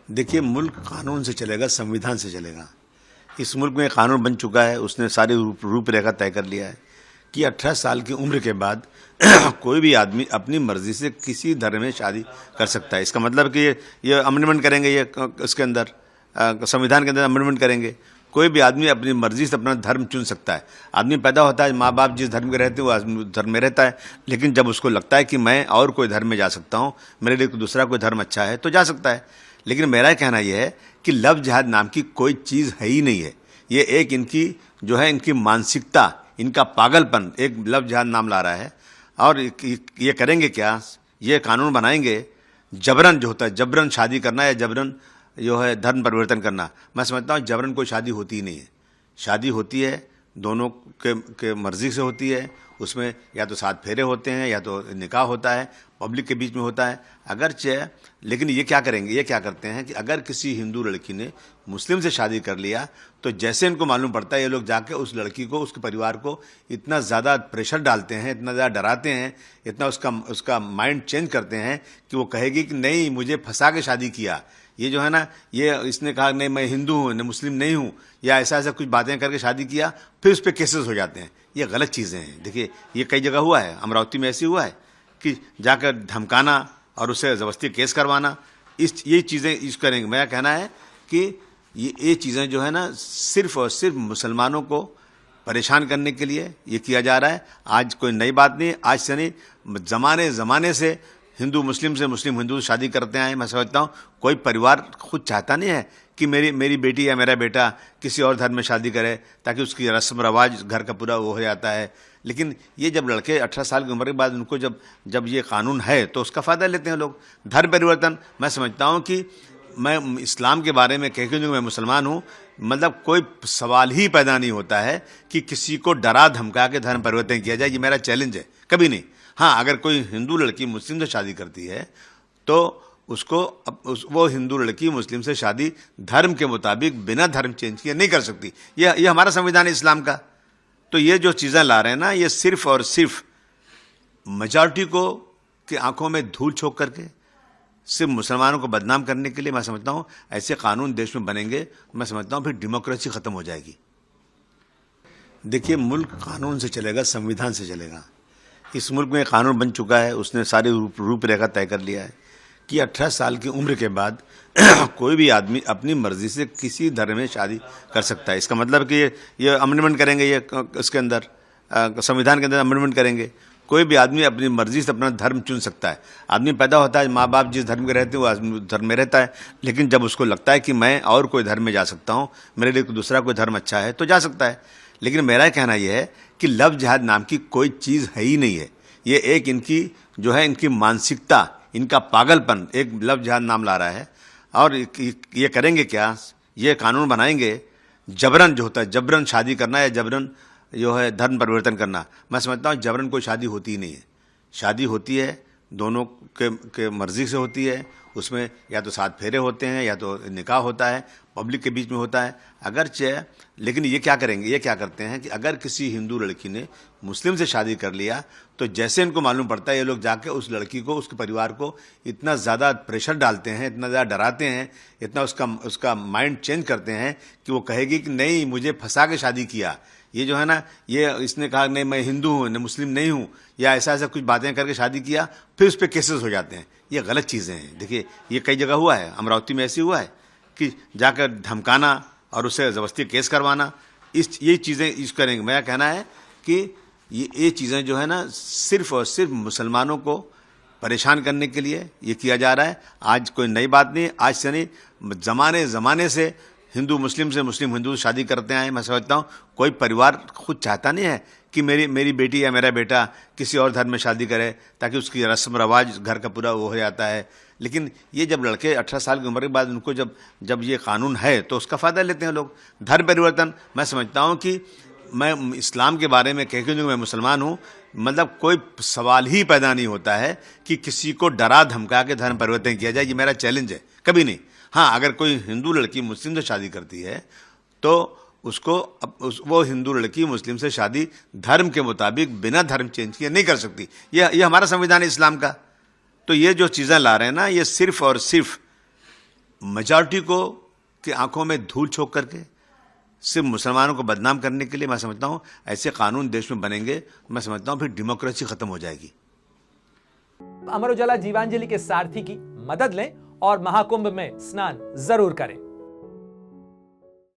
देखिए, मुल्क कानून से चलेगा, संविधान से चलेगा। इस मुल्क में कानून बन चुका है, उसने सारी रूपरेखा तय कर लिया है कि 18 साल की उम्र के बाद कोई भी आदमी अपनी मर्जी से किसी धर्म में शादी कर सकता है। इसका मतलब कि ये अमेंडमेंट करेंगे, ये इसके अंदर संविधान के अंदर अमेंडमेंट करेंगे। कोई भी आदमी अपनी मर्जी से अपना धर्म चुन सकता है। आदमी पैदा होता है, माँ बाप जिस धर्म के रहते हैं वो आदमी धर्म में रहता है, लेकिन जब उसको लगता है कि मैं और कोई धर्म में जा सकता हूँ, मेरे लिए दूसरा कोई धर्म अच्छा है, तो जा सकता है। लेकिन मेरा कहना यह है कि लव जिहाद नाम की कोई चीज़ है ही नहीं है। ये एक इनकी जो है इनकी मानसिकता, इनका पागलपन एक लव जिहाद नाम ला रहा है। और ये करेंगे क्या, ये कानून बनाएंगे जबरन, जो होता है जबरन शादी करना या जबरन जो है धर्म परिवर्तन करना। मैं समझता हूँ जबरन कोई शादी होती ही नहीं है। शादी होती है दोनों के मर्जी से होती है। उसमें या तो 7 फेरे होते हैं या तो निकाह होता है, पब्लिक के बीच में होता है अगरचे। लेकिन ये क्या करेंगे, ये क्या करते हैं कि अगर किसी हिंदू लड़की ने मुस्लिम से शादी कर लिया तो जैसे इनको मालूम पड़ता है, ये लोग जाके उस लड़की को, उसके परिवार को इतना ज़्यादा प्रेशर डालते हैं, इतना ज़्यादा डराते हैं, इतना उसका माइंड चेंज करते हैं कि वो कहेगी कि नहीं, मुझे फंसा के शादी किया। ये जो है ना, ये इसने कहा नहीं मैं हिंदू हूँ, न मुस्लिम नहीं हूँ, या ऐसा कुछ बातें करके शादी किया, फिर उस पर केसेस हो जाते हैं। ये गलत चीज़ें हैं। देखिए, ये कई जगह हुआ है, अमरावती में ऐसे हुआ है कि जाकर धमकाना और उससे ज़बरदस्ती केस करवाना, ये चीज़ें इस करेंगे। मेरा कहना है कि ये चीज़ें जो है ना, सिर्फ और सिर्फ मुसलमानों को परेशान करने के लिए ये किया जा रहा है। आज कोई नई बात नहीं, आज से नहीं, ज़माने से हिंदू मुस्लिम से, मुस्लिम हिंदू से शादी करते आए। मैं समझता हूँ कोई परिवार खुद चाहता नहीं है कि मेरी बेटी या मेरा बेटा किसी और धर्म में शादी करे, ताकि उसकी रस्म रवाज घर का पूरा वो हो जाता है। लेकिन ये जब लड़के 18 साल की उम्र के बाद उनको जब ये कानून है तो उसका फ़ायदा लेते हैं लोग। धर्म परिवर्तन, मैं समझता हूँ कि मैं इस्लाम के बारे में कह के मैं मुसलमान हूँ, मतलब कोई सवाल ही पैदा नहीं होता है कि किसी को डरा धमका के धर्म परिवर्तन किया जाए। ये मेरा चैलेंज है, कभी नहीं। हाँ, अगर कोई हिंदू लड़की मुस्लिम से शादी करती है तो उसको वो हिंदू लड़की मुस्लिम से शादी धर्म के मुताबिक बिना धर्म चेंज किए नहीं कर सकती। ये हमारा संविधान है इस्लाम का। तो ये जो चीज़ें ला रहे हैं ना, ये सिर्फ और सिर्फ मेजॉरिटी को की आंखों में धूल झोंक करके सिर्फ मुसलमानों को बदनाम करने के लिए, मैं समझता हूँ ऐसे कानून देश में बनेंगे, मैं समझता हूँ फिर डेमोक्रेसी ख़त्म हो जाएगी। देखिए, मुल्क कानून से चलेगा, संविधान से चलेगा। इस मुल्क में कानून बन चुका है, उसने सारी रूपरेखा तय कर लिया है कि 18 साल की उम्र के बाद कोई भी आदमी अपनी मर्जी से किसी धर्म में शादी कर सकता है। इसका मतलब कि ये अमेंडमेंट करेंगे, ये इसके अंदर संविधान के अंदर अमेंडमेंट करेंगे। कोई भी आदमी अपनी मर्जी से अपना धर्म चुन सकता है। आदमी पैदा होता है, माँ बाप जिस धर्म के रहते हैं वो आदमी धर्म में रहता है, लेकिन जब उसको लगता है कि मैं और कोई धर्म में जा सकता हूँ, मेरे लिए दूसरा कोई धर्म अच्छा है, तो जा सकता है। लेकिन मेरा कहना यह है कि लव जिहाद नाम की कोई चीज़ है ही नहीं है। ये एक इनकी जो है इनकी मानसिकता, इनका पागलपन एक लव जिहाद नाम ला रहा है। और ये करेंगे क्या, ये कानून बनाएंगे जबरन, जो होता है जबरन शादी करना या जबरन जो है धर्म परिवर्तन करना। मैं समझता हूँ जबरन कोई शादी होती ही नहीं है। शादी होती है दोनों के मर्जी से होती है। उसमें या तो 7 फेरे होते हैं या तो निकाह होता है, पब्लिक के बीच में होता है अगरचे। लेकिन ये क्या करेंगे, ये क्या करते हैं कि अगर किसी हिंदू लड़की ने मुस्लिम से शादी कर लिया तो जैसे इनको मालूम पड़ता है, ये लोग जाके उस लड़की को, उसके परिवार को इतना ज़्यादा प्रेशर डालते हैं, इतना ज़्यादा डराते हैं, इतना उसका माइंड चेंज करते हैं कि वो कहेगी कि नहीं, मुझे फंसा के शादी किया। ये जो है ना, ये इसने कहा नहीं मैं हिंदू हूँ, न मुस्लिम नहीं हूँ, या ऐसा कुछ बातें करके शादी किया, फिर उस पर केसेस हो जाते हैं। ये गलत चीज़ें हैं। देखिए, ये कई जगह हुआ है, अमरावती में ऐसे हुआ है कि जाकर धमकाना और उससे ज़बरदस्ती केस करवाना, ये चीज़ें इस करेंगे। मेरा कहना है कि ये चीज़ें जो है ना, सिर्फ और सिर्फ मुसलमानों को परेशान करने के लिए ये किया जा रहा है। आज कोई नई बात नहीं, आज से नहीं, ज़माने से हिंदू मुस्लिम से, मुस्लिम हिंदू से शादी करते आए। मैं समझता हूँ कोई परिवार खुद चाहता नहीं है कि मेरी बेटी या मेरा बेटा किसी और धर्म में शादी करे, ताकि उसकी रस्म रवाज घर का पूरा वो हो जाता है। लेकिन ये जब लड़के 18 साल की उम्र के बाद उनको जब ये कानून है तो उसका फ़ायदा लेते हैं लोग। धर्म परिवर्तन, मैं समझता हूँ कि मैं इस्लाम के बारे में कह के मैं मुसलमान हूँ, मतलब कोई सवाल ही पैदा नहीं होता है कि किसी को डरा धमका के धर्म परिवर्तन किया जाए। ये मेरा चैलेंज है, कभी नहीं। हाँ, अगर कोई हिंदू लड़की मुस्लिम से शादी करती है तो उसको वो हिंदू लड़की मुस्लिम से शादी धर्म के मुताबिक बिना धर्म चेंज किए नहीं कर सकती। ये हमारा संविधान है इस्लाम का। तो ये जो चीज़ें ला रहे हैं ना, ये सिर्फ और सिर्फ मेजॉरिटी को की आंखों में धूल झोंक करके सिर्फ मुसलमानों को बदनाम करने के लिए मैं समझता हूं ऐसे कानून देश में बनेंगे, मैं समझता हूं फिर डेमोक्रेसी खत्म हो जाएगी। अमर उजाला जीवांजलि के सारथी की मदद लें और महाकुंभ में स्नान जरूर करें।